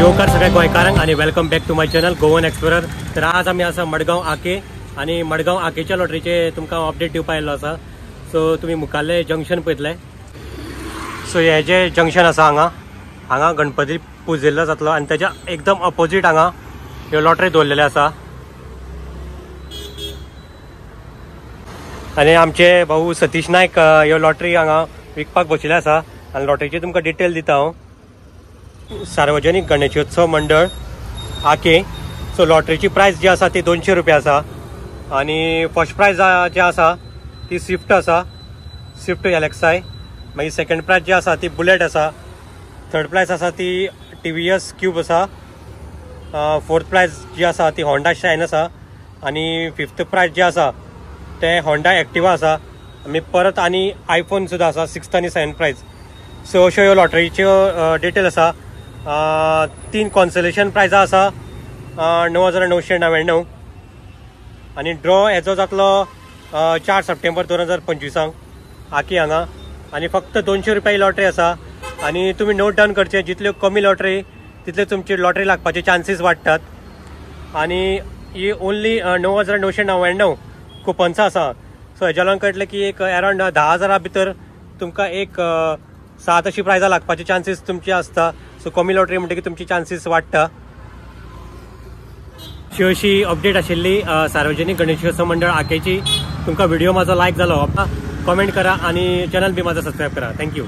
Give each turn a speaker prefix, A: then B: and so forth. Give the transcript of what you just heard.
A: येवकार सगळ्या गोंयकारांक आणि welcome back to my channel Goan explorer. तर आज आम्ही आसा मडगांव आके आणि मडगांव आकेच्या लॉटरीचे तुमकां अपडेट दिवपाक आयल्लो आसा। सो तुम्ही मुखाल्ले जंक्शन पळयतले। सो हे जे जंक्शन आसा हांगा गणपती पुजिल्लो जातलो आणि त्याच्या एकदम अपोजिट हांगा ह्यो लॉटरी दवरलेले आसा। आणि आमचे भाऊ सतीश नायक ह्यो लॉटरी हांगा विकपाक बशिल्ले आसा आणि लॉटरीचे तुमकां डिटेल दिता हांव। सार्वजनिक गणेशोत्सव मंडळ आके। सो लॉटरीची प्राइस जी आसा ती 200 रुपया आसा आणि फर्स्ट प्राइज जी आसा ती स्विफ्ट आसा, स्विफ्ट एलेक्साय। मागीर सेकंड प्राइज जी आसा ती बुलेट आसा। थर्ड प्राइज आसा ती TVS क्यूब आसा। फोर्थ प्राइज जी आसा ती होंडा शाइन आसा आणि फिफ्थ प्राइज जे आसा ते होंडा एक्टिवा आसा। आनी परत आनी आयफोन सुद्धा आसा 6th आणि 7th प्राइज। सो अश्यो ह्यो लॉटरीच्यो डिटेल आसा। 3 कॉन्सोलेशन प्राइजा आसा 9,999 आणि ड्रॉ हेजो जातलो 4 सप्टेंबर 2025 आकी हांगा। आणि फक्त 200 रुपया लॉटरी आसा आणि तुम्ही नोट डावन करचे, जितल्यो कमी लॉटरी तितले तुमची लॉटरी लागपाचे चान्सेस वाडटात। आणि ही ओन्ली 9,999 कुपन्स आसा। सो हेच्या लागून कळटलें की एक अराउंड 10,000 भितर तुमकां एक 7 अशी प्राइजा लागपाचे चान्सेस तुमचे आसता। सो कमी लॉटरी म्हणटकीर तुमची चान्सेस वाडटा। अशी अपडेट आशिल्ली सार्वजनिक गणेशोत्सव मंडळ आकेची। तुमकां व्हिडिओ माझा लायक जालो कमेंट करा आणि चॅनल बी माझा सबस्क्राईब करा। थँक्यू।